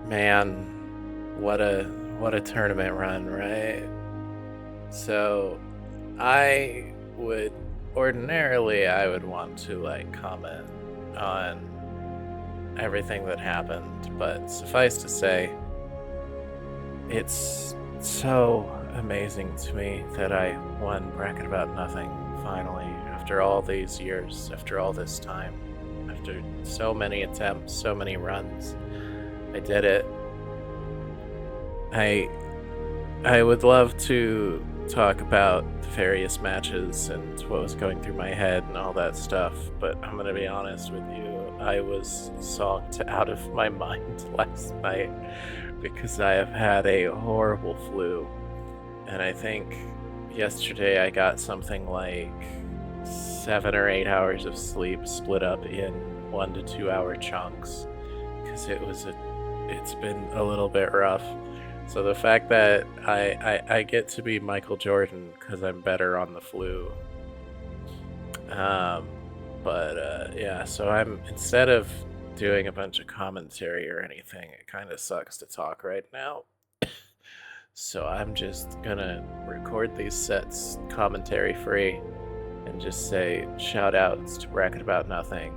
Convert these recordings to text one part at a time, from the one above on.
Man, what a tournament run, right? So I would I would want to like comment on everything that happened, but suffice to say, it's so amazing to me that I won Bracket About Nothing finally, after all these years, after all this time, after so many attempts, so many runs. I did it. I I would love to talk about the various matches and what was going through my head and all that stuff, but I'm gonna be honest with you. I was zonked out of my mind last night because I have had a horrible flu. And I think yesterday I got something like 7 or 8 hours of sleep split up in 1 to 2 hour chunks because it's been a little bit rough. So the fact that I get to be Michael Jordan because I'm better on the flu. Um, but yeah, so I'm instead of doing a bunch of commentary or anything, it kind of sucks to talk right now. So I'm just gonna record these sets commentary free and just say shout outs to Bracket About Nothing.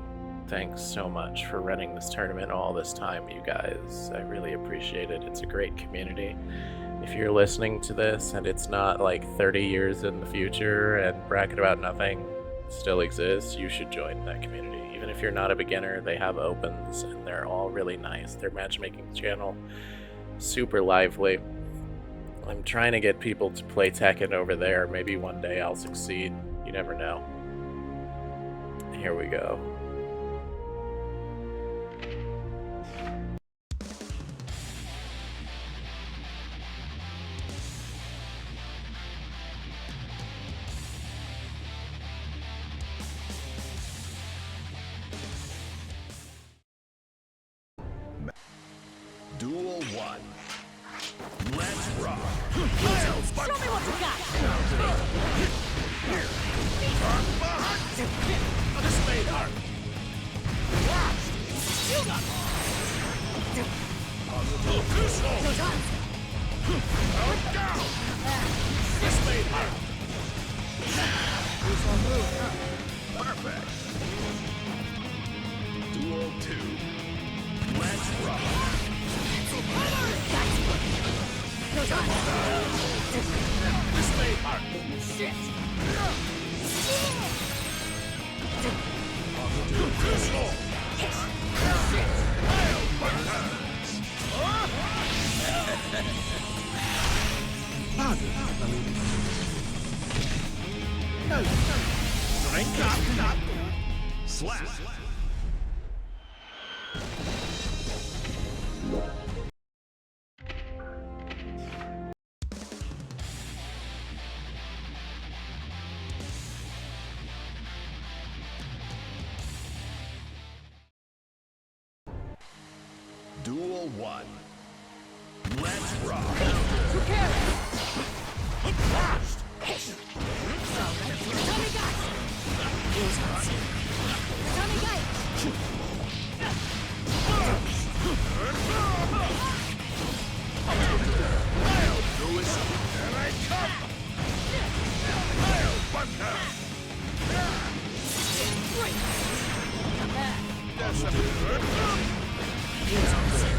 Thanks so much for running this tournament all this time, you guys. I really appreciate it. It's a great community. If you're listening to this and it's not like 30 years in the future and Bracket About Nothing still exists, you should join that community. Even if you're not a beginner, they have opens and they're all really nice. Their matchmaking channel, super lively. I'm trying to get people to play Tekken over there. Maybe one day I'll succeed. You never know. Here we go. Duel 1. Let's rock. Show me what you got. This made art. You got No time. This made art. This one move, Perfect. Duel 2. Let's rock. No time. This made art. Shit. Drink up. Slap. Duel 1. Let's rock. Who cares? Blast. Tommy guy. Tommy guy. I'll do it. Here I come. I'll bunker. That's a good move. Tommy guy.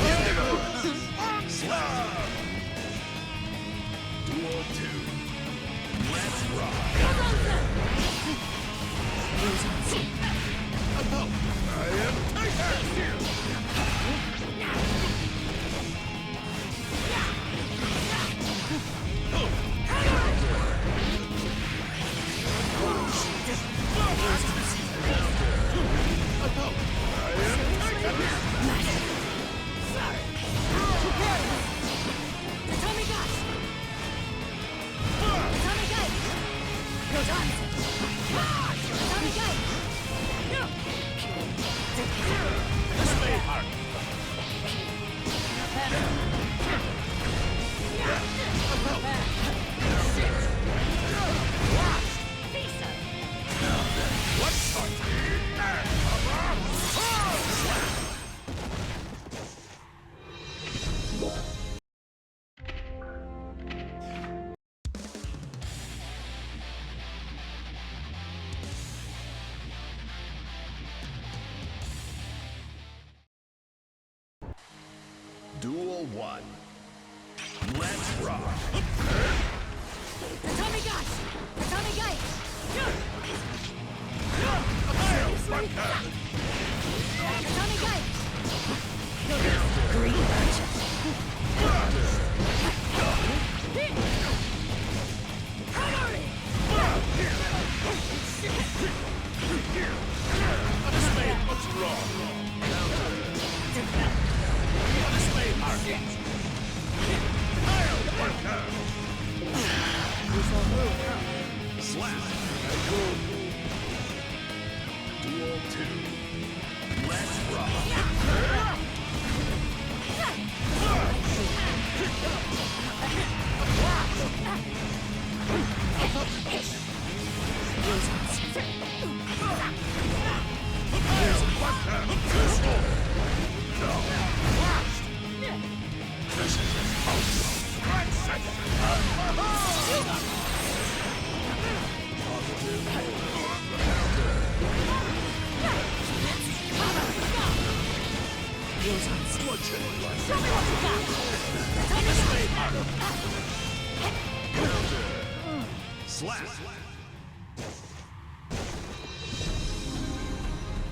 No nonsense. Onslaught! Duel 2. Let's rock. I am Titan! Tommy guy. Tommy guy. one. Let's rock. Tatami Gai! Tatami Gai! Tatami Gai! Green Archer! What's wrong? Display markings. Slap. Duel 2. Let's rock.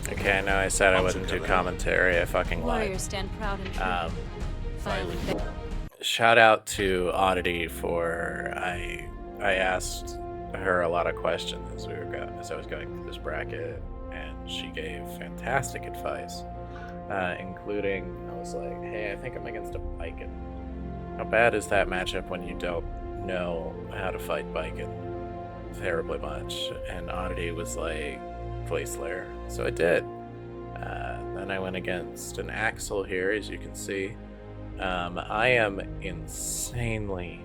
Okay, I know I said I wouldn't do commentary. I fucking lied. Warriors stand proud and true. Violent. Shout out to Oddity for I asked her a lot of questions as I was going through this bracket, and she gave fantastic advice, including I was like, hey, I think I'm against a Baiken. How bad is that matchup when you don't know how to fight Baiken terribly much? And Oddity was like, Play Slayer. So I did. Then I went against an Axel here, as you can see. I am insanely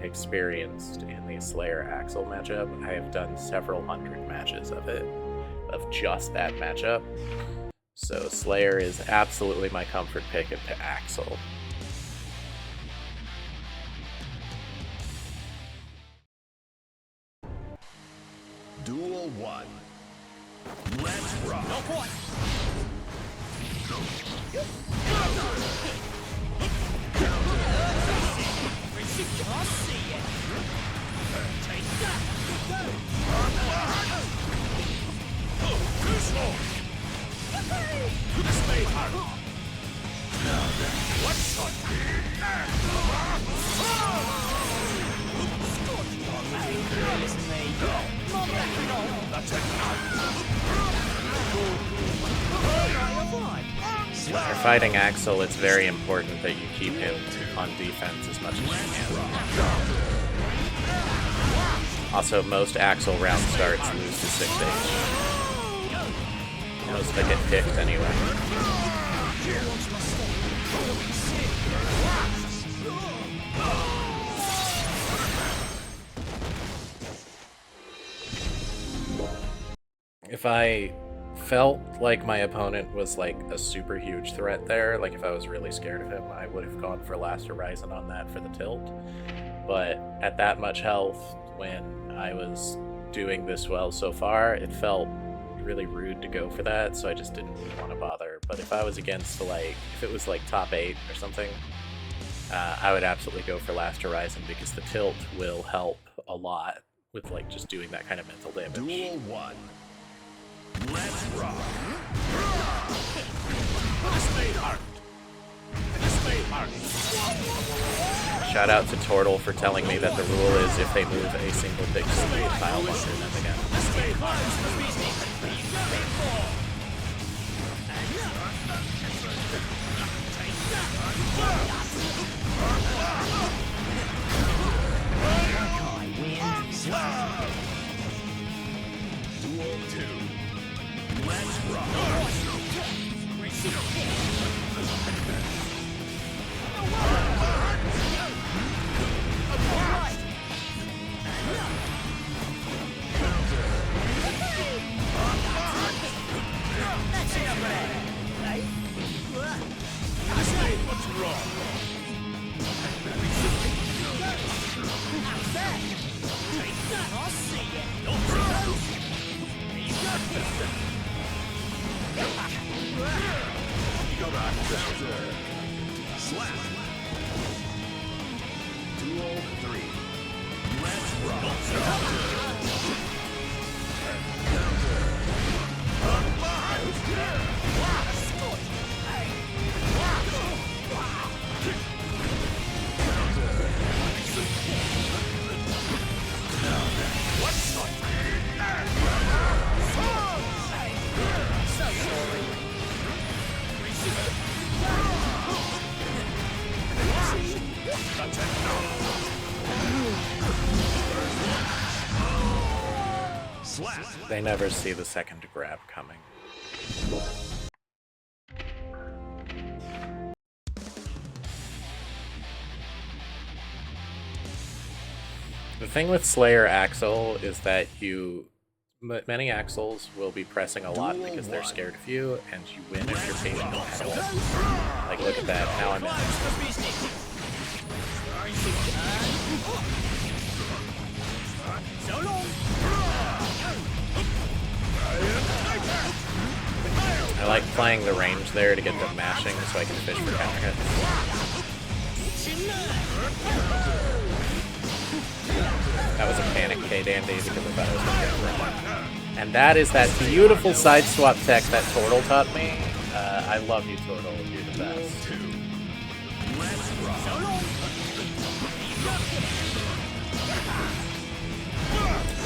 experienced in the Slayer Axel matchup. I have done several hundred matches of it, of just that matchup. So Slayer is absolutely my comfort pick into Axel. Duel 1. Let's rock. No point. I'll see it. Take that. Display heart. What's on When you're fighting Axel, it's very important that you keep him on defense as much as you can. Also, most Axel round starts lose to 6H. Most that get picked anyway. If I felt like my opponent was like a super huge threat there, like if I was really scared of him, I would have gone for Last Horizon on that for the tilt. But at that much health, when I was doing this well so far, it felt really rude to go for that, so I just didn't want to bother. But if I was against, like, if it was like top 8 or something, I would absolutely go for Last Horizon, because the tilt will help a lot with like just doing that kind of mental damage. Duel 1. Let's rock. Display heart. Display heart. Shout out to Tortle for telling me that the rule is if they move a single big slate, I'll wonder them again. Display heart. Duel 2. Let's rock. What's wrong? They never see the second grab coming. The thing with Slayer Axel is that many Axels will be pressing a lot because they're scared of you, and you win if you're patient and handle it. Like, look at that, now I'm in. I like playing the range there to get them mashing so I can fish for counter hits. That was a panic K-Dandy because I thought I was going to get thrown. And that is that beautiful side swap tech that Tortle taught me. I love you, Tortle. You're the best.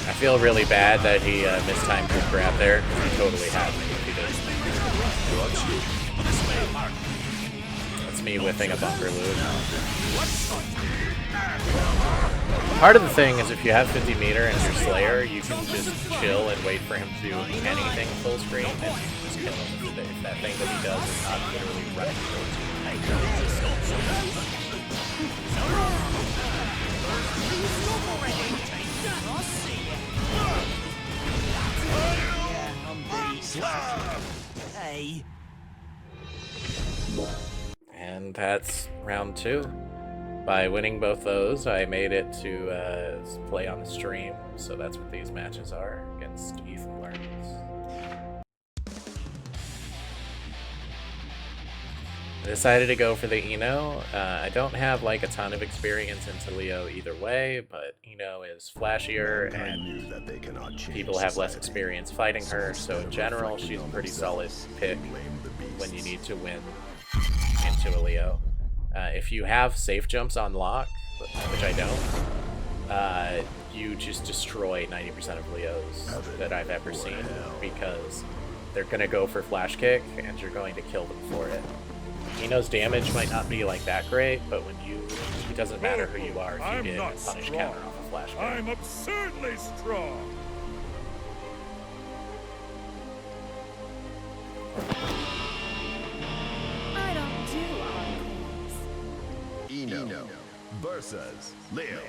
I feel really bad that he mistimed his grab there. He totally had me if he did. That's me whiffing a bunker loop. Part of the thing is if you have 50 meter and you're Slayer, you can just chill and wait for him to do anything full screen and you can just kill him if that thing that he does is not literally running towards you. And that's round 2. By winning both those, I made it to play on the stream, so that's what these matches are against Ethan Learns. I decided to go for the Eno. I don't have like a ton of experience into Leo either way, but Eno is flashier and people have less experience fighting her, so in general she's a pretty solid pick when you need to win into a Leo. If you have safe jumps on lock, which I don't, you just destroy 90% of Leos that I've ever seen because they're going to go for flash kick and you're going to kill them for it. Eno's damage might not be like that great, but when it doesn't matter who you are if you get a punish counter off a flash kick. I'm absurdly strong. I don't do all things. Eno versus Leo.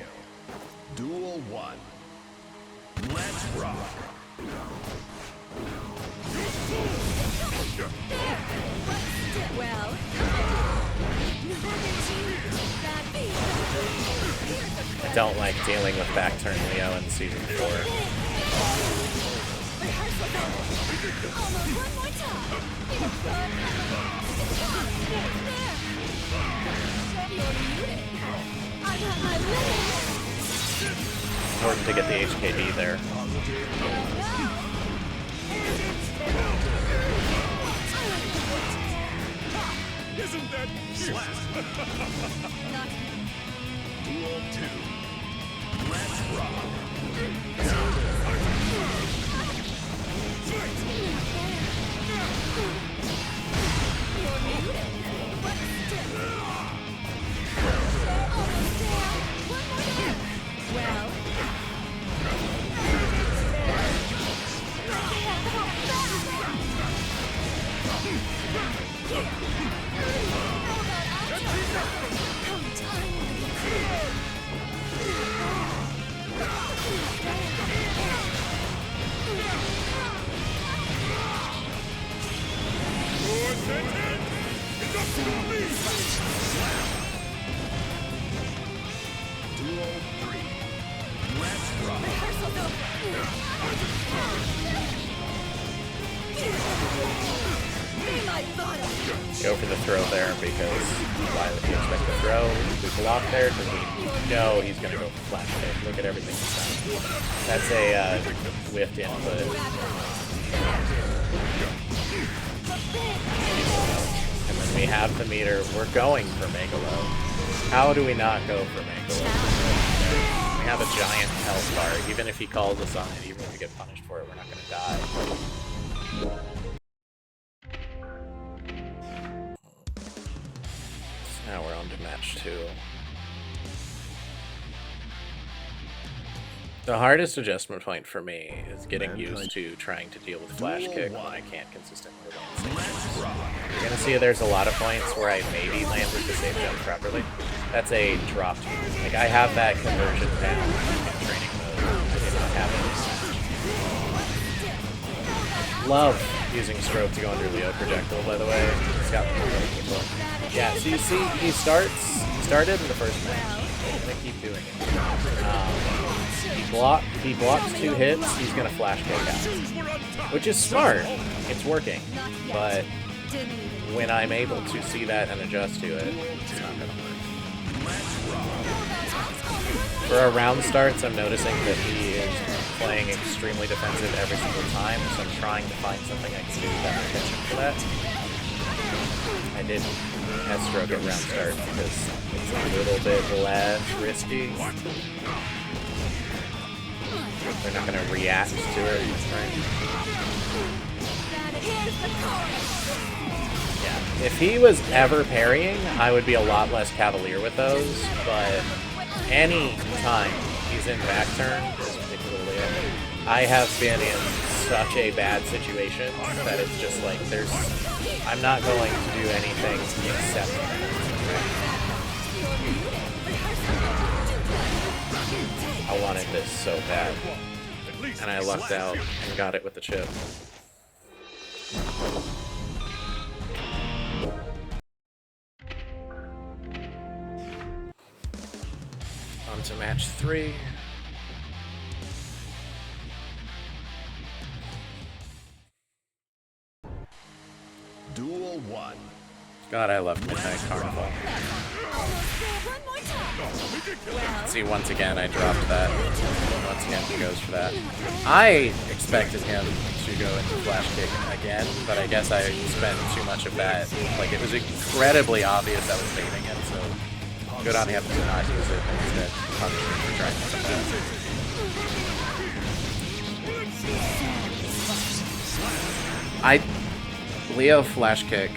Duel 1. Let's rock. Well, I don't like dealing with back turn Leo in season 4. Important to get the HKD there. Isn't that slap? Duel 2. Let's rock. well. Duel 3. Let's rock. Go for the throw there because why would he expect to throw? We block there because we know he's going to go for flash kick. Look at everything he's done. That's a whiffed input. And then we have the meter. We're going for Megalo. How do we not go for Megalo? We have a giant health bar. Even if he calls us on it, even if we get punished for it, we're not going to die. Now we're on to match 2. The hardest adjustment point for me is getting used to trying to deal with flash kick when I can't consistently land safe. You're gonna see there's a lot of points where I maybe landed the safe jump properly. That's a dropped move. Like I have that conversion down in training mode. I did not have it. Love using stroke to go under Leo projectile, by the way. It's got me really before. Yeah, so you see, he started in the first match. I'm gonna keep doing it. He blocks 2 hits, he's gonna flash kick out. Which is smart. It's working. But when I'm able to see that and adjust to it, it's not gonna work. For our round starts, I'm noticing that he is playing extremely defensive every single time, so I'm trying to find something I can do that attention for that. I did S-stroke at round start because it's a little bit less risky. They're not going to react to it, right? Yeah, if he was ever parrying, I would be a lot less cavalier with those, but any time he's in back turn, particularly, I have been in such a bad situation that it's just like, I'm not going to do anything except I wanted this so bad, and I lucked out and got it with the chip. On to match 3. Duel 1. God, I love Midnight Carnival. See, once again, I dropped that. Once again, he goes for that. I expected him to go into flash kick again, but I guess I spent too much of that. Like, it was incredibly obvious I was baiting it, so good on him to not use it and instead punish me for trying to do that. Leo flash kick,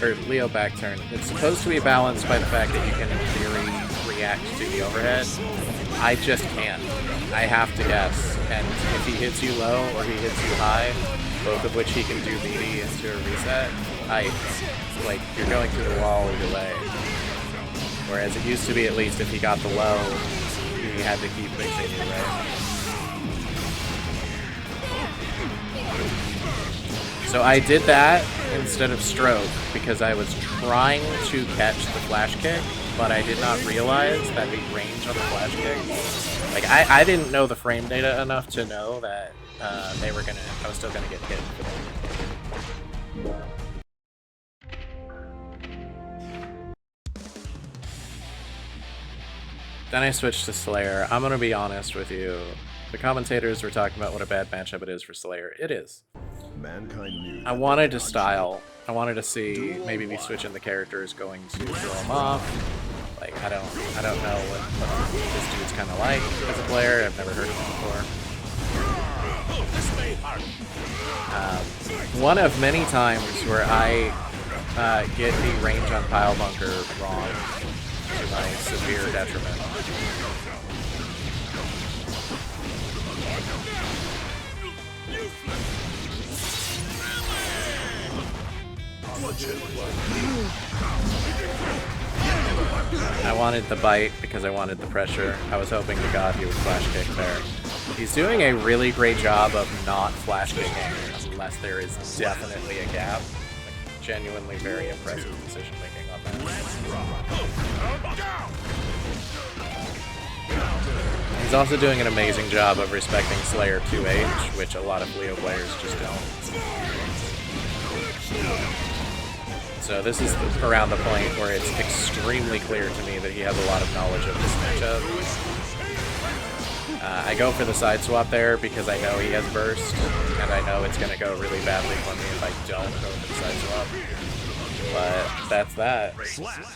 or Leo back turn, it's supposed to be balanced by the fact that you can, in theory, react to the overhead. I just can't. I have to guess. And if he hits you low or he hits you high, both of which he can do BD into a reset, you're going through the wall either way. Whereas it used to be, at least, if he got the low, he had to keep mixing you, right? So I did that instead of stroke because I was trying to catch the flash kick, but I did not realize that the range on the flash kick, like I didn't know the frame data enough to know that I was still gonna get hit. Then I switched to Slayer. I'm gonna be honest with you. The commentators were talking about what a bad matchup it is for Slayer. It is. I wanted to style. I wanted to see maybe me switching the characters going to throw him off. Like I don't know what this dude's kind of like as a player. I've never heard of him before. One of many times where I get the range on Pile Bunker wrong to my severe detriment. I wanted the bite because I wanted the pressure. I was hoping to God he would flash kick there. He's doing a really great job of not flash kicking unless there is definitely a gap. Like, genuinely very impressive decision making on that. He's also doing an amazing job of respecting Slayer 2H, which a lot of Leo players just don't. So this is around the point where it's extremely clear to me that he has a lot of knowledge of this matchup. I go for the side swap there because I know he has burst, and I know it's going to go really badly for me if I don't go for the side swap. But that's that.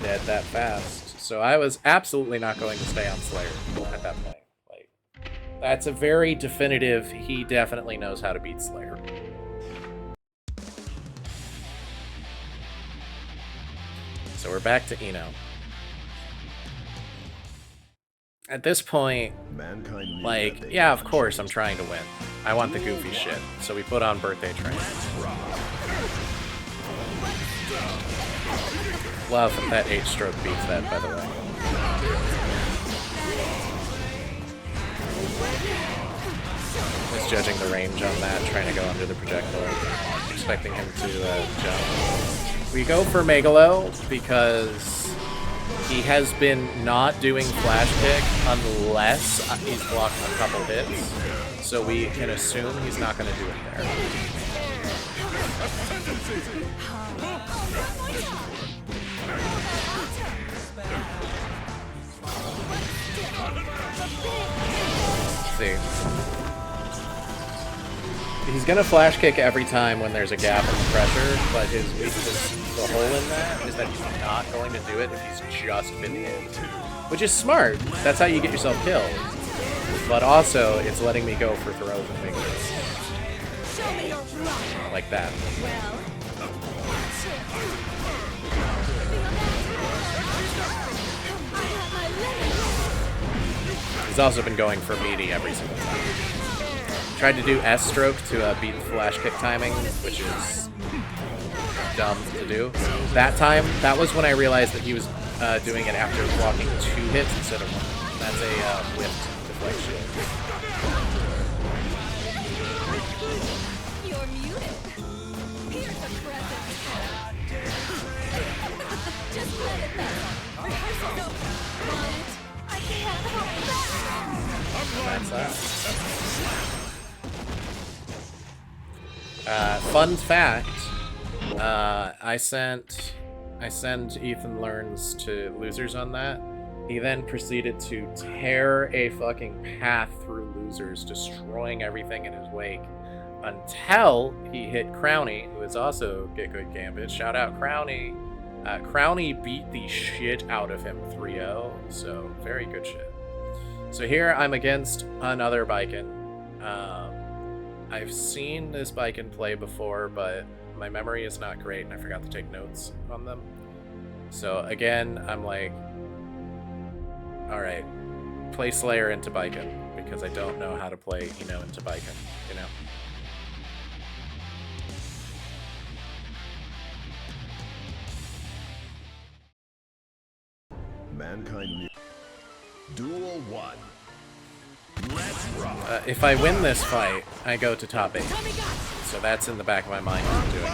Dead that fast. So I was absolutely not going to stay on Slayer at that point. Like, that's a very definitive, he definitely knows how to beat Slayer. So we're back to Eno. At this point, like, yeah, of course I'm trying to win. I want the goofy shit. So we put on Birthday Train. Love that 8-stroke beats that, by the way. Misjudging the range on that, trying to go under the projectile. Expecting him to jump. We go for Megalo because he has been not doing flash kick unless he's blocking a couple hits. So we can assume he's not going to do it there. See. He's gonna flash kick every time when there's a gap in the pressure, but his weakness, the hole in that, is that he's not going to do it if he's just been hit. Which is smart. That's how you get yourself killed. But also, it's letting me go for throws and things. Like that. He's also been going for meaty every single time. Tried to do S-stroke to beat the flash kick timing, which is dumb to do. That time, that was when I realized that he was doing it after blocking 2 hits instead of 1. That's a whiffed deflection. You're muted. Here's a present. Just let it go. Rehearsal's over. I can't help that. That's that. Fun fact, I sent Ethan Learns to losers on that. He then proceeded to tear a fucking path through losers, destroying everything in his wake until he hit Crowny, who is also Get Good Gambit. Shout out Crowny. Crowny beat the shit out of him 3-0, so very good shit. So here I'm against another Biken. I've seen this Biken play before, but my memory is not great and I forgot to take notes on them. So again, I'm like, alright, play Slayer into Biken, because I don't know how to play Eno into Biken, you know? Mankind. Duel 1. Let's rock. If I win this fight, I go to top 8. So that's in the back of my mind when I'm doing it.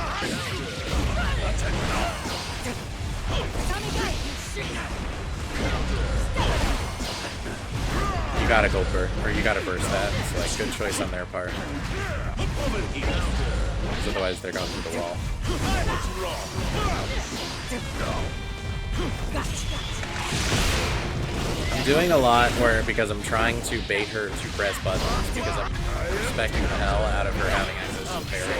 You gotta go burst, or you gotta burst that. It's like good choice on their part. Because otherwise they're going through the wall. I'm doing a lot where, because I'm trying to bait her to press buttons, because I'm expecting the hell out of her having access to parry.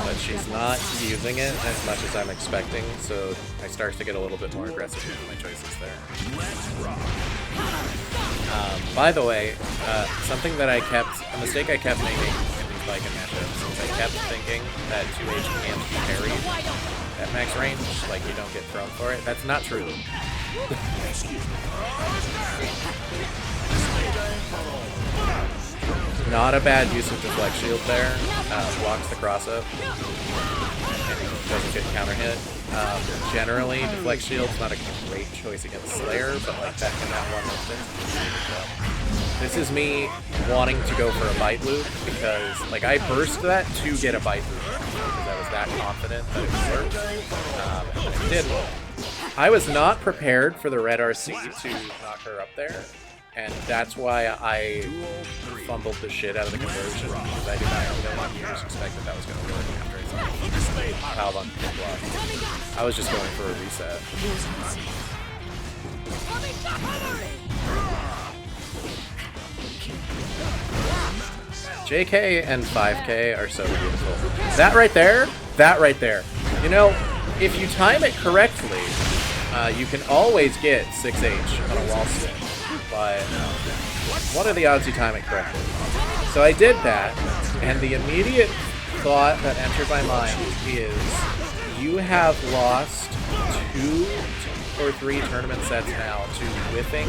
But she's not using it as much as I'm expecting, so I start to get a little bit more aggressive with my choices there. By the way, a mistake I kept making in these Viking matchups is I kept thinking that 2H can't be parried at max range, like you don't get thrown for it. That's not true. Not a bad use of deflect shield there. Blocks the cross up and doesn't get counter hit. Generally, deflect shield's not a great choice against Slayer, but like that in that one instance. This is me wanting to go for a bite loop because, like, I burst that to get a bite loop because I was that confident that it would work, and it did. I was not prepared for the red RC to knock her up there, And that's why I fumbled the shit out of the conversion, because I did not expect that was going to work after I saw Power Bunker get blocked. I was just going for a reset. JK and 5K are so beautiful. That right there, you know, if you time it correctly, you can always get 6H on a wall spin, but what are the odds you time it correctly? So I did that, and the immediate thought that entered my mind is, you have lost 2 or 3 tournament sets now to whiffing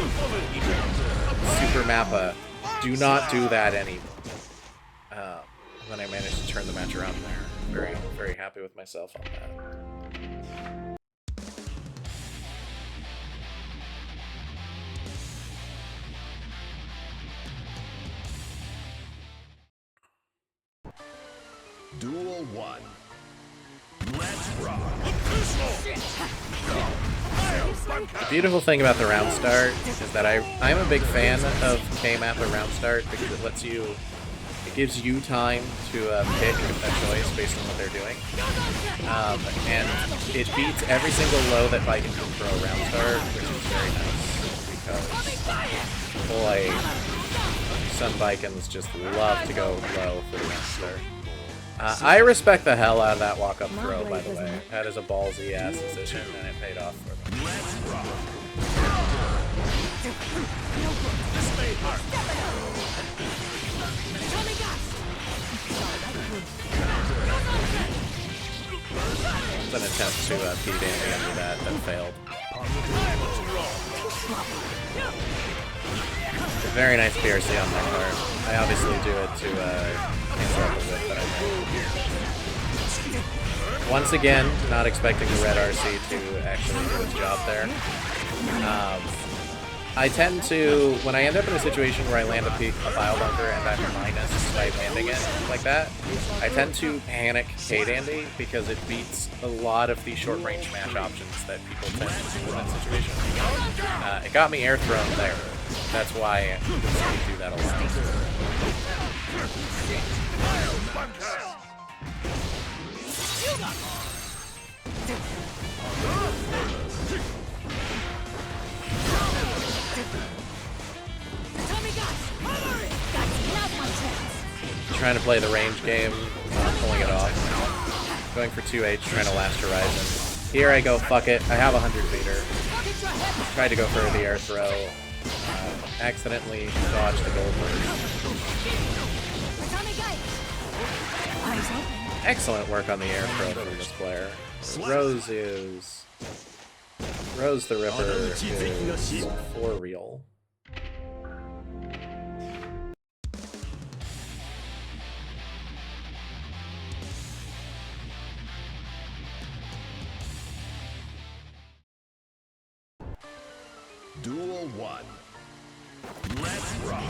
Super Mappa. Do not do that anymore. And then I managed to turn the match around there. Very, very happy with myself on that. Duel 1. Let's rock. The beautiful thing about the round start is that I'm a big fan of K-Mappa round start because it lets you, it gives you time to pick a choice based on what they're doing. And it beats every single low that Viking can throw round start, which is very nice because, boy, some Vikings just love to go low for the round start. I respect the hell out of that walk-up throw, by the way. That is a ballsy-ass decision, and it paid off for me. It's an attempt to beat Andy under that failed. Very nice PRC on my part. I obviously do it to cancel out the whip that I made. Once again, not expecting the red RC to actually do its job there. I tend to, when I end up in a situation where I land a bile bunker and I'm minus by landing it like that, I tend to panic K-Dandy because it beats a lot of the short range match options that people tend to do in that situation. It got me air thrown there. That's why we do that a lot. Trying to play the range game, pulling it off. Going for 2H, trying to last Horizon. Here I go, fuck it, I have a 100 meter. Tried to go for the air throw. Accidentally dodged the gold burst. Excellent work on the air throw from this player. Rose the Ripper is for real. Duel 1. Let's rock.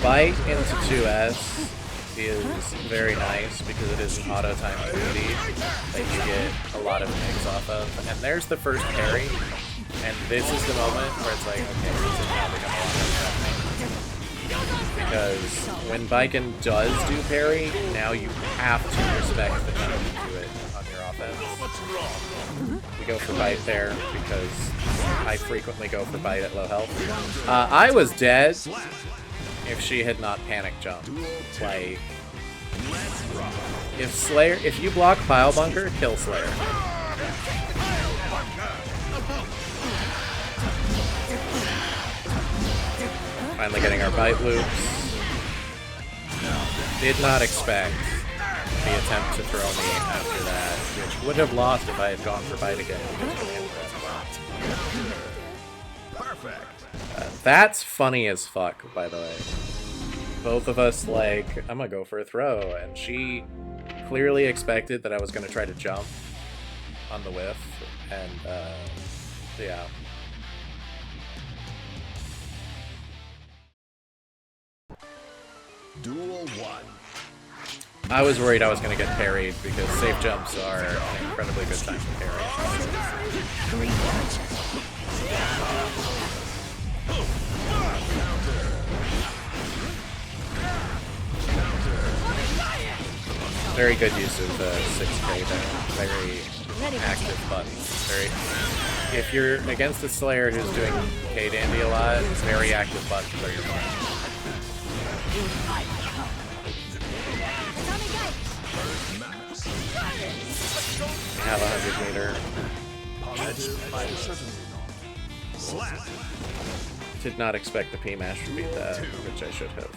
Bite into 2S is very nice because it is an auto time ability that you get a lot of mix off of. And there's the first parry, and this is the moment where it's like, okay, this is now become a lot more threatening. Because when Viking does do parry, now you have to respect the time to do it on your offense. We go for bite there because I frequently go for bite at low health. I was dead if she had not panic jumped. Like, if you block Pile Bunker, kill Slayer. Finally getting our bite loops. Did not expect the attempt to throw me after that, which would have lost if I had gone for bite again. Perfect. That's funny as fuck, by the way. Both of us, like, I'm gonna go for a throw, and she clearly expected that I was gonna try to jump on the whiff, and, yeah. Duel 1. I was worried I was going to get parried because safe jumps are an incredibly good time to parry. Very good use of 6K there. Very active button. If you're against a Slayer who's doing K-Dandy a lot, very active buttons are your friend. I have a 100 meter. Did not expect the P-Mash to beat that, which I should have.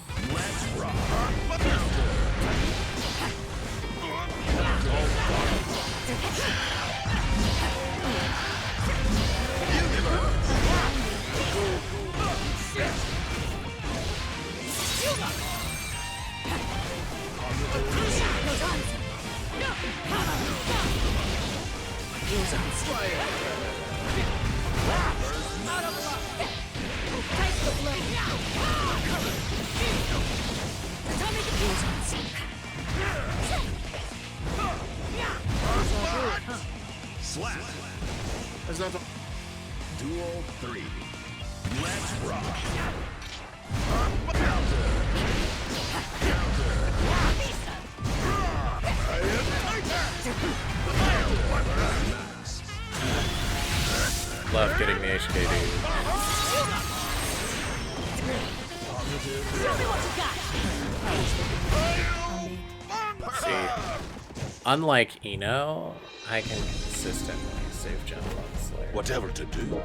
Duel 3. Let's rock. Love getting the HKD. See, unlike Eno, I can consistently save jump on Slayer. Whatever to do.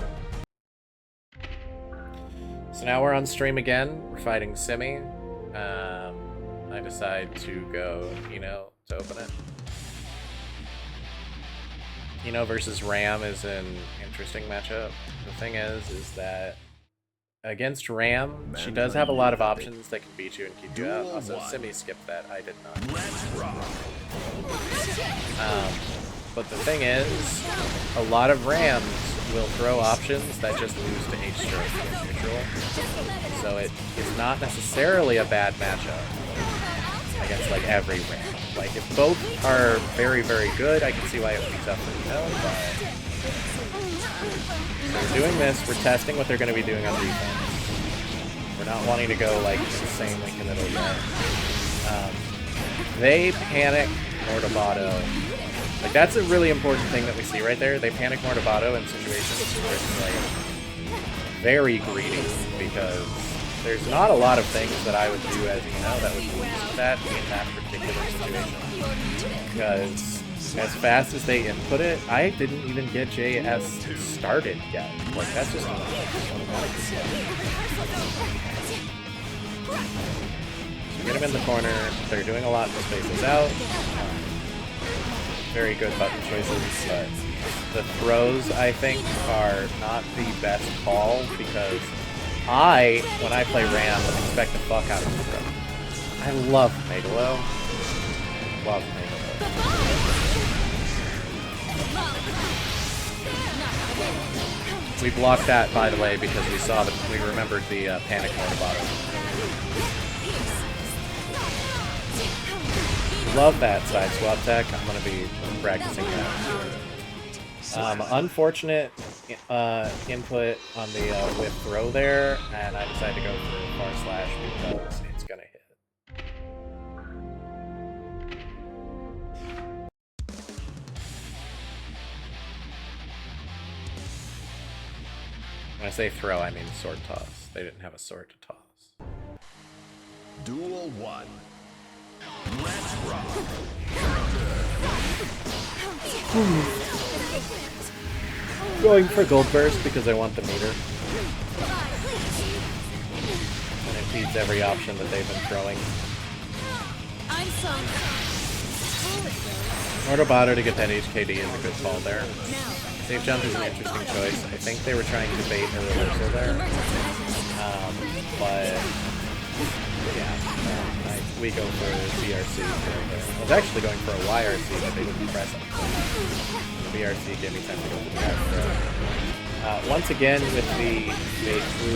So now we're on stream again. We're fighting Simi. I decide to go Eno to open it. Eno versus Ram is an interesting matchup. The thing is that against Ram, she does have a lot of options that can beat you and keep you out. Also, Simi skipped that. I did not. But the thing is, a lot of Rams will throw options that just lose to H strike neutral. So it is not necessarily a bad matchup against like every Ram. Like if both are very, very good, I can see why it would be tough for Eno, but so we're doing this, we're testing what they're going to be doing on defense. We're not wanting to go like insanely committal yet. They panic Mortabato. Like that's a really important thing that we see right there. They panic Mortabato in situations where it's like very greedy because there's not a lot of things that I would do as Eno that would lose that in that particular situation. Because as fast as they input it, I didn't even get JS started yet. Like that's just automatic. So get him in the corner. They're doing a lot to space us out. Very good button choices, but the throws I think are not the best call because when I play Ram, expect the fuck out of the throw. I love Megalo. Love Megalo. We blocked that, by the way, because we remembered the panic Mortabato. Love that side swap tech. I'm going to be practicing that. Unfortunate input on the whip throw there, and I decided to go for far slash because it's going to hit. When I say throw, I mean sword toss. They didn't have a sword to toss. Duel 1. Let's rock. Going for gold burst because I want the meter. And it feeds every option that they've been throwing. Mortabato to get that HKD is a good call there. Safe jump is an interesting choice. I think they were trying to bait a reversal there. But yeah, we go for BRC. I was actually going for a YRC, but they didn't press it. The BRC gave me time to go for the back throw. Once again with the Beifu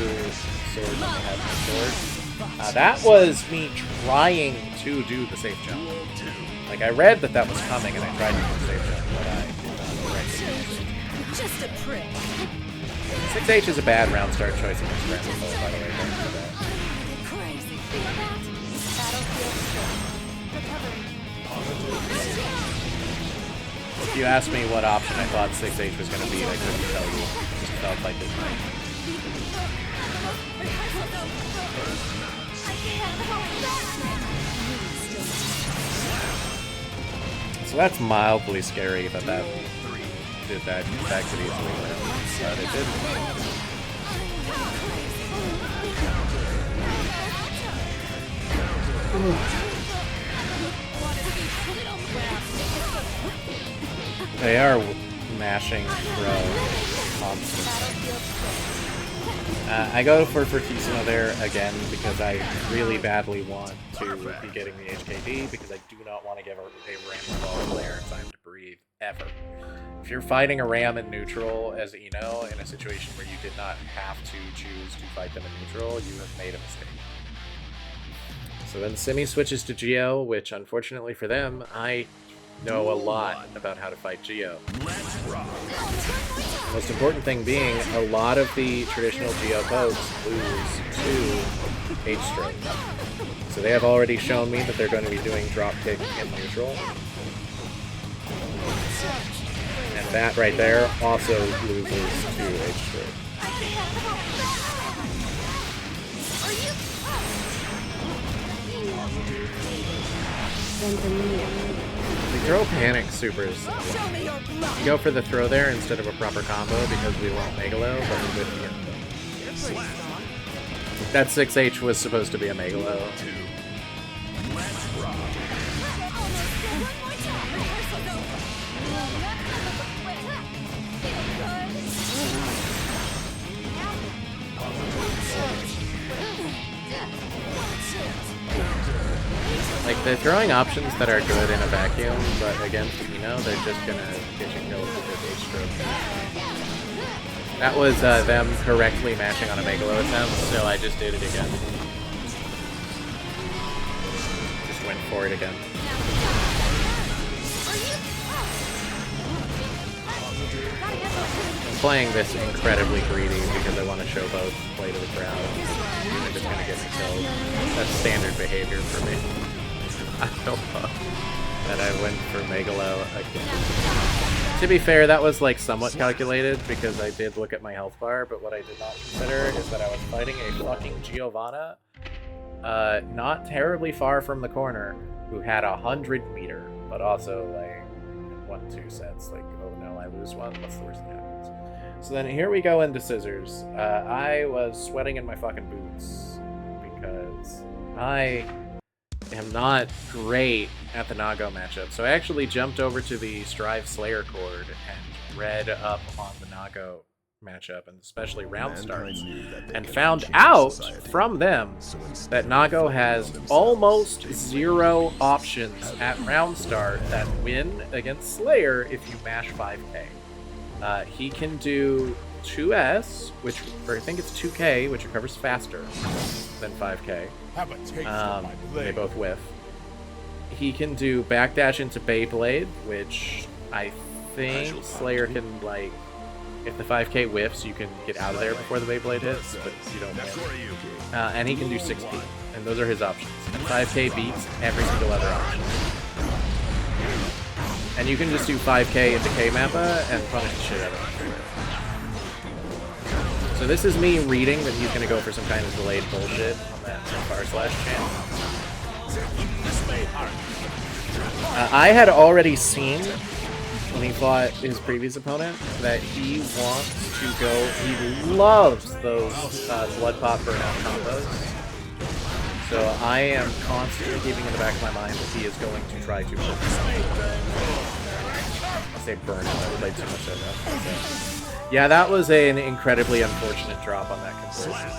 sword when they have the sword. That was me trying to do the safe jump. Like, I read that that was coming, and I tried to do the safe jump, but I did not. Just a prick. 6H is a bad round start choice against Scramble, by the way. Don't do that. Crazy. Feel that? Battlefield strength. Recovery. If you asked me what option I thought 6H was going to be, I couldn't tell you. It just felt like it might. So that's mildly scary that that did that could easily win, but it didn't. They are mashing throw constantly. I go for Fortissimo there again because I really badly want to be getting the HKD because I do not want to give a random ball player time to breathe ever. If you're fighting a Ram in neutral as Eno in a situation where you did not have to choose to fight them in neutral, you have made a mistake. So then Simi switches to Geo, which unfortunately for them, I know a lot about how to fight Geo. The most important thing being, a lot of the traditional Geo pokes lose to H-stroke. So they have already shown me that they're going to be doing drop kick in neutral. And that right there also loses to H-stroke. We throw panic supers. You go for the throw there instead of a proper combo because we won't Megalo, but we with the info. That 6H was supposed to be a Megalo. Like, they're throwing options that are good in a vacuum, but against Eno, they're just gonna get you killed with H-stroke. That was them correctly mashing on a Megalo attempt, so I just did it again. Just went for it again. I'm playing this incredibly greedy because I want to show both play to the crowd. They're just gonna get me killed. That's standard behavior for me. I know that I went for Megalo again. To be fair, that was like somewhat calculated because I did look at my health bar, but what I did not consider is that I was fighting a fucking Giovanna, not terribly far from the corner, who had 100 meter, but also like 1-2 sets. Like, oh no, I lose one. What's the worst that happens? So then here we go into scissors. I was sweating in my fucking boots because I am not great at the Nago matchup. So I actually jumped over to the Strive Slayer chord and read up on the Nago matchup, and especially round starts, and found out from them that Nago has almost 0 options at round start that win against Slayer if you mash 5k. He can do 2S, or I think it's 2k, which recovers faster than 5k. They both whiff. He can do backdash into Beyblade, which I think Slayer can, like, if the 5k whiffs, you can get out of there before the Beyblade hits, but you don't win. And he can do 6p, and those are his options. And 5k beats every single other option. And you can just do 5k into K-Mappa and punish the shit out of him. So this is me reading that he's going to go for some kind of delayed bullshit on that // channel. I had already seen, when he fought his previous opponent, that he wants to go, he loves those blood pop burnout combos. So I am constantly keeping in the back of my mind that he is going to try to burn. I say burn out, I played too much of that. Yeah, that was an incredibly unfortunate drop on that conversion.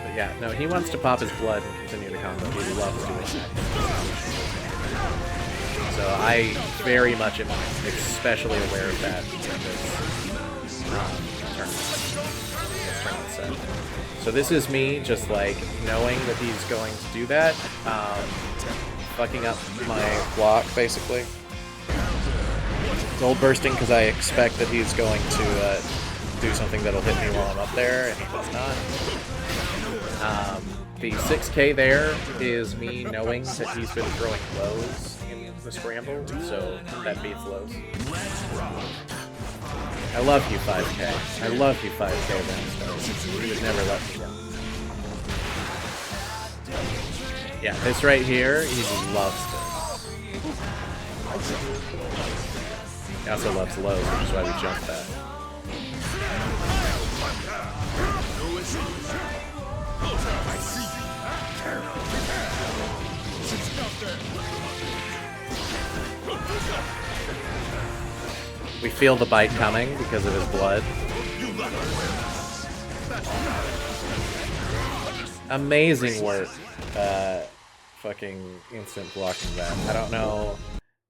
But yeah, no, he wants to pop his blood and continue the combo. He loves doing that. So I very much am especially aware of that in this tournament set. So this is me just like knowing that he's going to do that, fucking up my block basically. Gold bursting because I expect that he's going to do something that'll hit me while I'm up there, and he does not. The 6k there is me knowing that he's been throwing lows in the scramble, so that beats lows. I love you, 5k. I love you, 5k, Ramstar. You would never let me down. Yeah, this right here, he loves this. He also loves lows, which is why we jumped that. We feel the bite coming because of his blood. Amazing work. Fucking instant blocking that. I don't know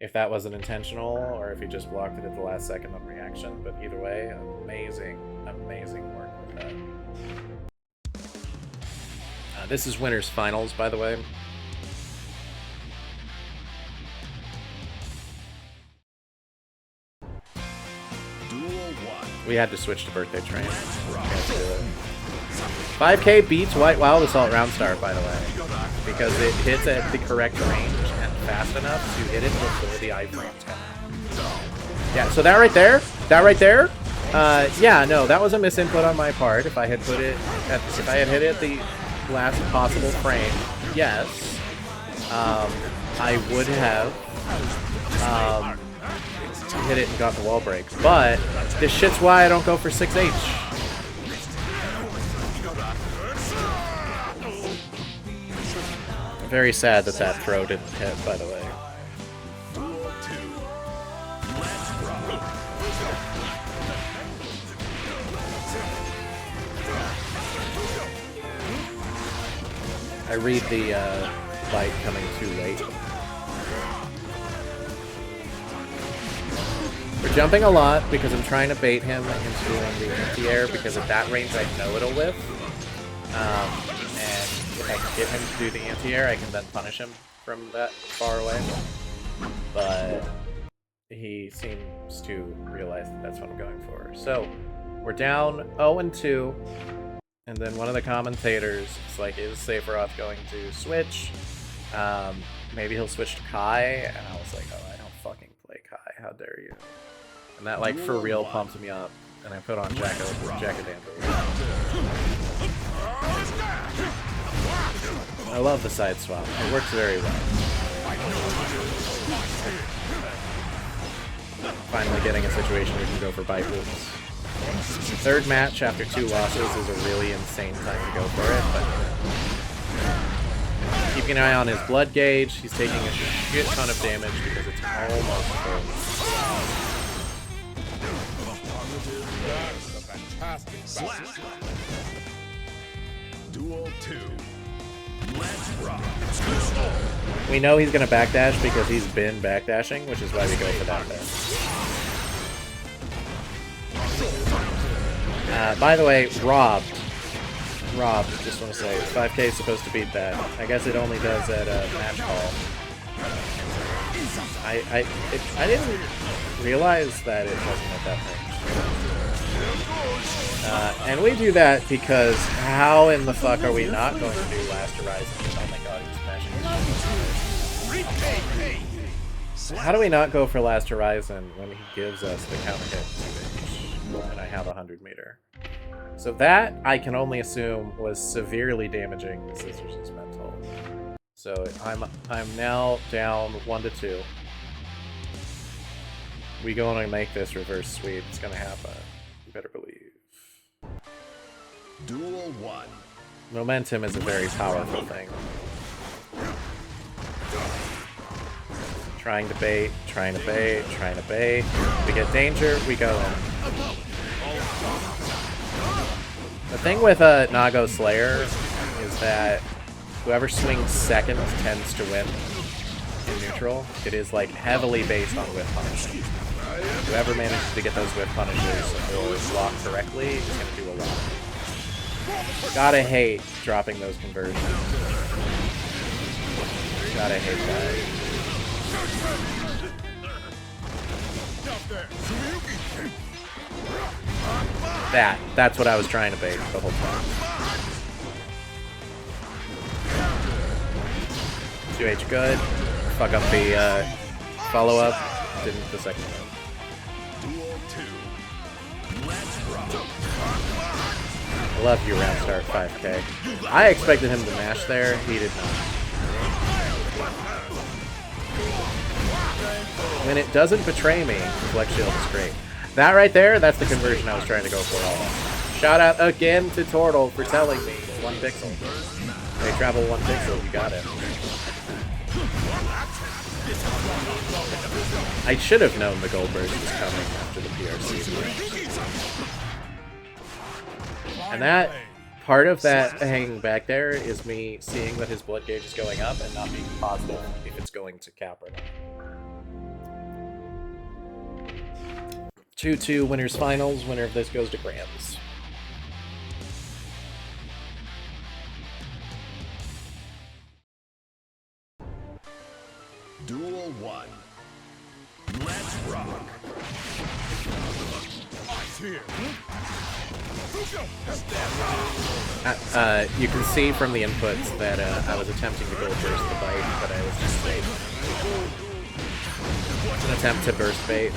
if that wasn't intentional or if he just blocked it at the last second on reaction, but either way, amazing, amazing work with that. This is Winners Finals, by the way. We had to switch to Birthday Train. 5k beats White Wild Assault Roundstar, by the way, because it hits at the correct range and fast enough to hit it before the iframes come. Yeah, so that right there, yeah, no, that was a misinput on my part. If I had put it at, if I had hit it at the last possible frame, yes, I would have hit it and got the wall break. But this shit's why I don't go for 6H. Very sad that that throw didn't hit, by the way. I read the bite coming too late. We're jumping a lot because I'm trying to bait him into doing the anti-air because at that range I know it'll whiff. And if I can get him to do the anti-air, I can then punish him from that far away. But he seems to realize that that's what I'm going for. So we're down 0-2. And then one of the commentators is like, is Sephiroth going to switch? Maybe he'll switch to Kai. And I was like, oh, I don't fucking play Kai. How dare you? And that, like, for real pumps me up. And I put on Jack-O-Dancer. I love the side swap. It works very well. Finally getting a situation where we can go for bite loops. Third match after 2 losses is a really insane time to go for it, but keeping an eye on his blood gauge. He's taking a shit ton of damage because it's almost full. Duel 2. Let's rock. We know he's gonna backdash because he's been backdashing, which is why we go for that there. By the way, Rob, just want to say, 5k is supposed to beat that. I guess it only does at match call. I didn't realize that it wasn't at that range. And we do that because how in the fuck are we not going to do Last Horizon? Oh my god, he's smashing. How do we not go for Last Horizon when he gives us the counter hit 2H and I have a 100 meter? So that, I can only assume, was severely damaging the Scissors' mental. So I'm now down 1-2. We go and make this reverse sweep. It's gonna happen. You better believe. Duel 1. Momentum is a very powerful thing. Trying to bait, trying to bait, trying to bait. We get danger, we go in. The thing with Nago Slayer is that whoever swings second tends to win in neutral. It is like heavily based on whiff punishing. Whoever manages to get those whiff punishes or block correctly is going to do a lot. Gotta hate dropping those conversions. Gotta hate that. That's what I was trying to bait the whole time. 2H good. Fuck up the follow-up. Didn't the second one. I love you, round start 5K. I expected him to mash there. He did not. When it doesn't betray me, Flex Shield is great. That right there, that's the conversion I was trying to go for all along. Shout out again to Tortle for telling me 1 pixel. They travel 1 pixel, you got it. I should have known the gold burst was coming after the PRC. And that, part of that hanging back there is me seeing that his blood gauge is going up and not being positive if it's going to cap or not. 2-2 winners finals. Winner of this goes to Grams. Duel 1. Let's rock. You can see from the inputs that I was attempting to go burst the bite, but I was just late. It's an attempt to burst bait.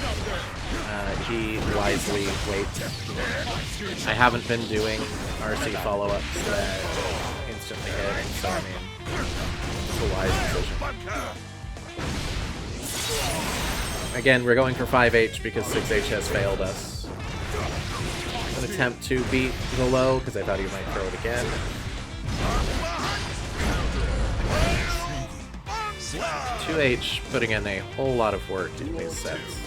He wisely waits. I haven't been doing RC follow-ups that instantly hit, so I mean, it's a wise decision. Again, we're going for 5H because 6H has failed us. An attempt to beat the low because I thought he might throw it again. 2H putting in a whole lot of work in these sets.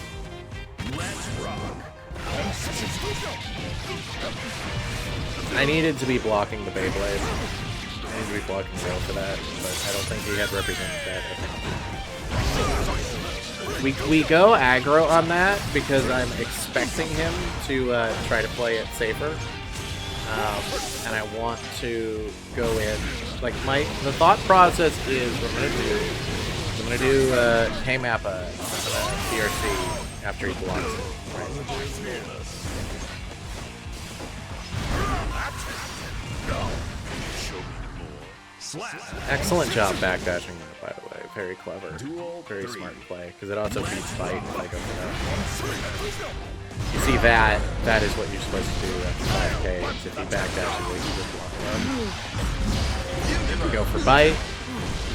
I needed to be blocking the Beyblade. I needed to be blocking Zero for that, but I don't think he had represented that. We go aggro on that because I'm expecting him to try to play it safer. And I want to go in, like the thought process is I'm gonna do K-Mappa PRC after he blocks it. Right? Excellent job backdashing, by the way. Very clever, very smart play because it also beats fight if I go for that. You see that is what you're supposed to do after 5K. If you backdash it, you just block it up. We go for bite.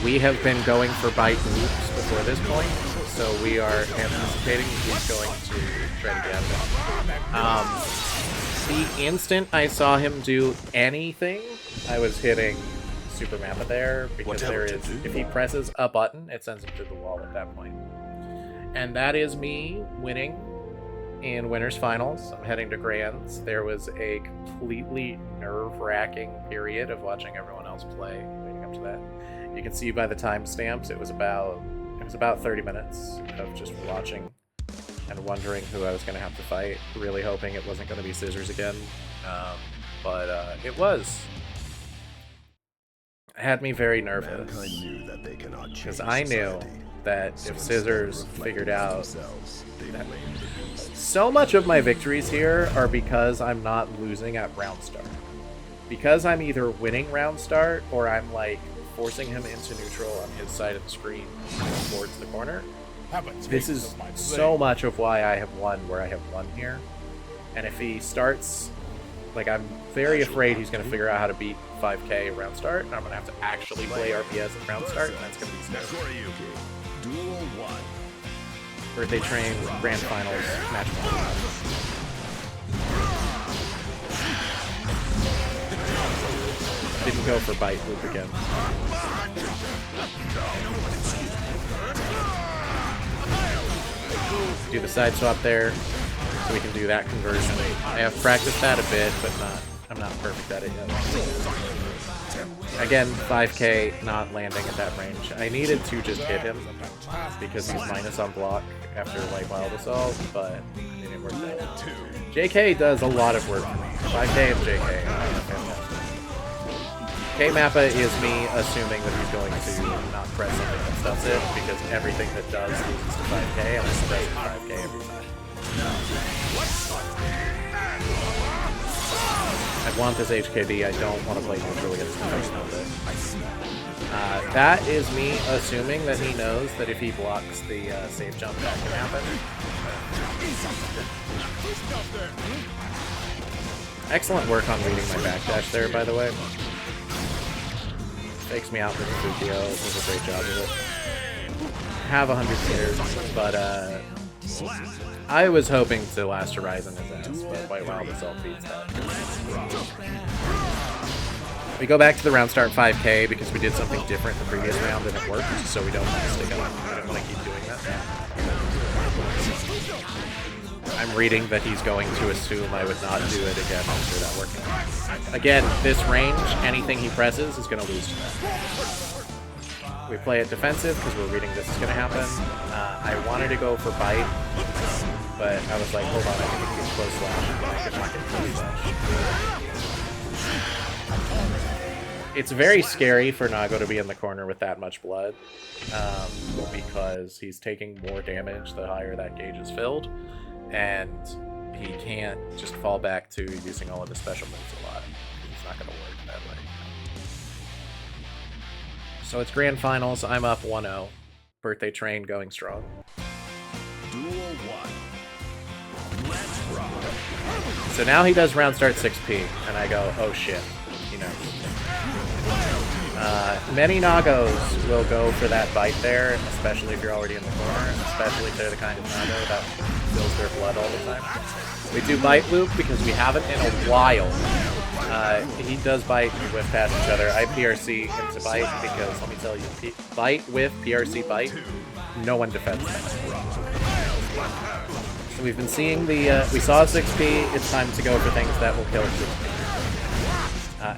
We have been going for bite loops before this point, so we are anticipating he's going to try to get it. The instant I saw him do anything, I was hitting Super Mappa there, because there is, if he presses a button, it sends him through the wall at that point. And that is me winning in winners finals. I'm heading to grands. There was a completely nerve-wracking period of watching everyone else play leading up to that. You can see by the timestamps it was about 30 minutes of just watching and wondering who I was going to have to fight, really hoping it wasn't going to be Scissors again, but it was. It had me very nervous because I knew that if Scissors figured out that so much of my victories here are because I'm not losing at round start. Because I'm either winning round start or I'm like forcing him into neutral on his side of the screen towards the corner. This is so much of why I have won where I have won here. And if he starts, like, I'm very afraid he's going to figure out how to beat 5K round start, and I'm going to have to actually play RPS at round start, and that's going to be scary. Birthday Train, Grand Finals, Match 1. Didn't go for bite loop again. Do the side swap there, so we can do that conversion. I have practiced that a bit, but I'm not perfect at it yet. Again, 5K not landing at that range. I needed to just hit him because he's minus on block after Light Wild Assault, but it didn't work out. JK does a lot of work for me. 5K and JK are fantastic. K-Mappa is me assuming that he's going to not press something that stuffs it, because everything that does loses to 5k, and I'm pressing 5k every time. I want this HKD, I don't want to play neutral against the person with it. That is me assuming that he knows that if he blocks the safe jump, that can happen. Excellent work on reading my backdash there, by the way. Takes me out with Fukio, does a great job of it. Have 100 meters, but I was hoping to last Horizon his ass, but White Wild Assault beats that. We go back to the round start 5k because we did something different the previous round and it worked, so we don't want to stick on. We don't want to keep doing that. I'm reading that he's going to assume I would not do it again after that working. Again, this range, anything he presses is going to lose to that. We play it defensive because we're reading this is going to happen. I wanted to go for bite, but I was like, hold on, I think it's close slash. I could not get close slash. It's very scary for Nago to be in the corner with that much blood, because he's taking more damage the higher that gauge is filled, and he can't just fall back to using all of his special moves a lot. It's not going to work that way. So it's grand finals. I'm up 1-0. Birthday train going strong. Duel 1. Let's rock. So now he does round start 6p, and I go, oh shit, you know. Many Nagos will go for that bite there, especially if you're already in the corner, especially if they're the kind of Nago that fills their blood all the time. We do bite loop because we haven't in a while. He does bite and whiff past each other. I PRC into bite because, let me tell you, bite with PRC bite, no one defends that. So we've been seeing the, we saw 6p, it's time to go for things that will kill 6p.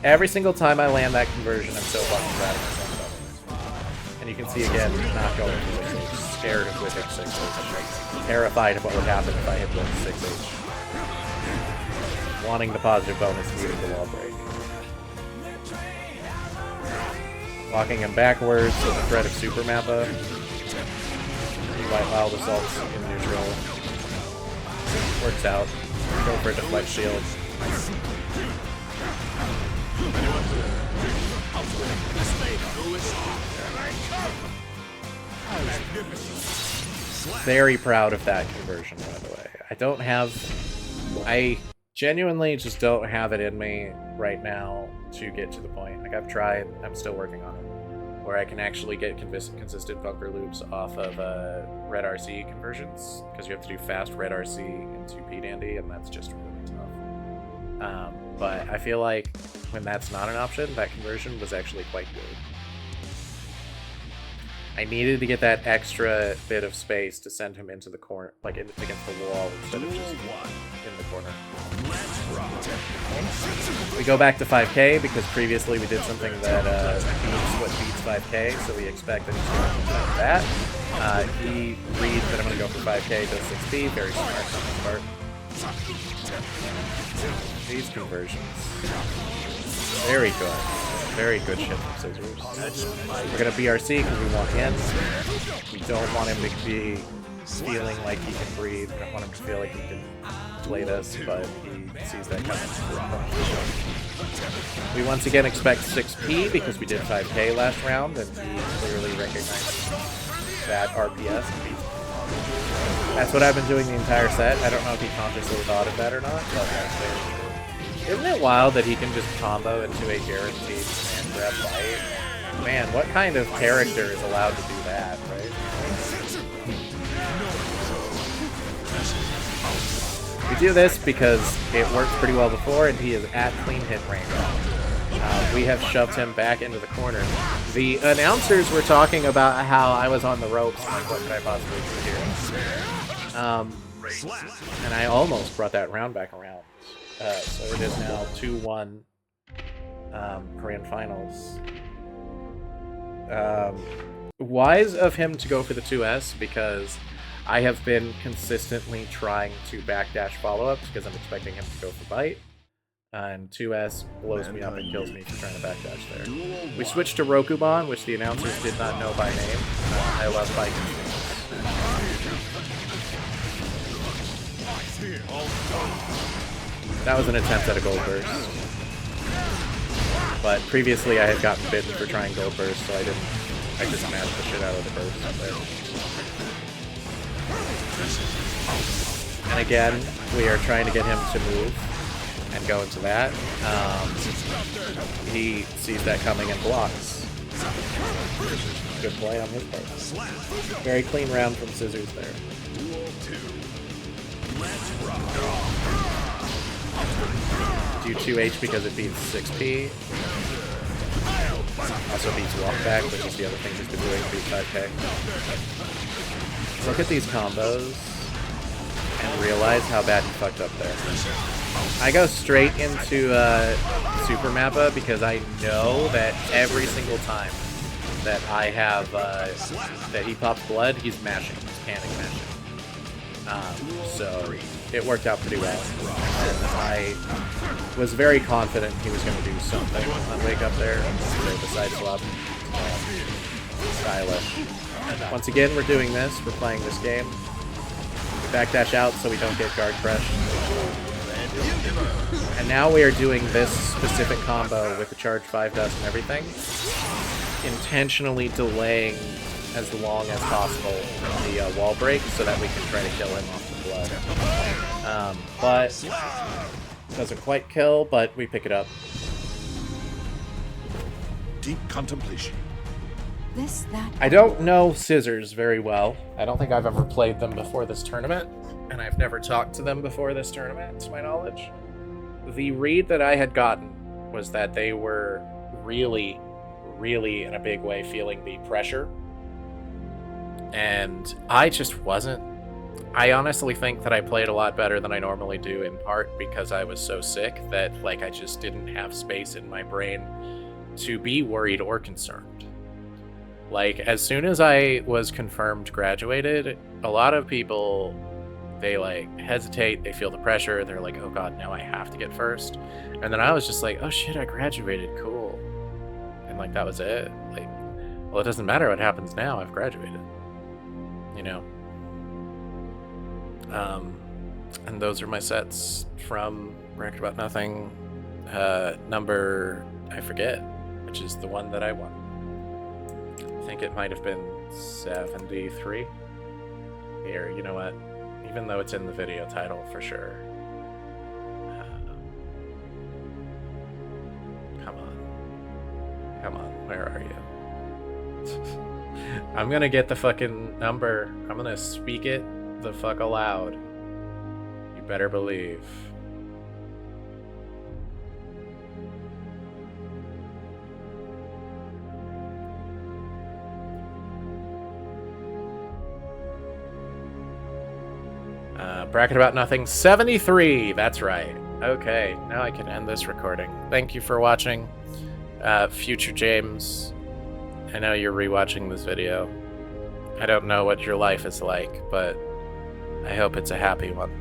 Every single time I land that conversion, I'm so fucking proud of myself. And you can see again, not going for 6H, scared of whipping 6H, terrified of what would happen if I hit with 6H. Wanting the positive bonus, needing the wall break. Walking him backwards with the threat of Super Mappa. White Wild Assaults in neutral. Works out. Go for a deflect shield. Very proud of that conversion, by the way. I genuinely just don't have it in me right now to get to the point. Like, I've tried, I'm still working on it, where I can actually get consistent bunker loops off of red RC conversions, because you have to do fast red RC into P Dandy, and that's just really tough. But I feel like when that's not an option, that conversion was actually quite good. I needed to get that extra bit of space to send him into the corner, like against the wall, instead of just in the corner. We go back to 5k because previously we did something that beats what beats 5k, so we expect that he's going to do that. He reads that I'm going to go for 5k, does 6p, very smart on his part. These conversions. Very good. Very good shit from Scissors. We're going to BRC because we want in. We don't want him to be feeling like he can breathe. We don't want him to feel like he can play this, but he sees that coming. We once again expect 6p because we did 5k last round, and he clearly recognized that RPS. That's what I've been doing the entire set. I don't know if he consciously thought of that or not, but that's very true. Isn't it wild that he can just combo into a guaranteed command grab bite? Man, what kind of character is allowed to do that, right? We do this because it worked pretty well before, and he is at clean hit range. We have shoved him back into the corner. The announcers were talking about how I was on the ropes, like what could I possibly do here? And I almost brought that round back around. So it is now 2-1 Korean finals. Wise of him to go for the 2S because I have been consistently trying to backdash follow-ups because I'm expecting him to go for bite. and 2S blows me up and kills me for trying to backdash there. Duel We 1. switched to Roku BAN, which the announcers did not know by name. I love Vikings. That was an attempt at a gold burst. But previously I had gotten bitten for trying gold burst, so I just mashed the shit out of the burst there. And again, we are trying to get him to move and go into that. He sees that coming and blocks. Good play on his part. Very clean round from Scissors there. Duel 2. Let's rock. Do 2H because it beats 6P. Also beats walkback, which is the other thing he's been doing, beat 5K. Look at these combos and realize how bad he fucked up there. I go straight into Super Mappa because I know that every single time that I have that he pops blood, he's mashing, he's panic mashing. So it worked out pretty well. And I was very confident he was going to do something on Wake Up there. So the side swap. Stylish. Once again, we're doing this. We're playing this game. We backdash out so we don't get guard crushed. And now we are doing this specific combo with the charge 5 dust and everything. Intentionally delaying as long as possible the wall break so that we can try to kill him off the blood. But doesn't quite kill, but we pick it up. Deep contemplation. I don't know Scissors very well. I don't think I've ever played them before this tournament, and I've never talked to them before this tournament, to my knowledge. The read that I had gotten was that they were really, really in a big way feeling the pressure. And I just wasn't. I honestly think that I played a lot better than I normally do, in part because I was so sick that like I just didn't have space in my brain to be worried or concerned. Like, as soon as I was confirmed graduated, a lot of people, they like hesitate, they feel the pressure, they're like, oh god, now I have to get first. And then I was just like, oh shit, I graduated, cool. And like, that was it. Like, well, it doesn't matter what happens now, I've graduated. You know? And those are my sets from Bracket About Nothing. Number, I forget, which is the one that I won. I think it might have been 73. Here, you know what? Even though it's in the video title for sure. Come on. Come on, where are you? I'm gonna get the fucking number. I'm gonna speak it the fuck aloud. You better believe. Bracket About Nothing 73. That's right. Okay, now I can end this recording. Thank you for watching. Future James, I know you're rewatching this video. I don't know what your life is like, but I hope it's a happy one.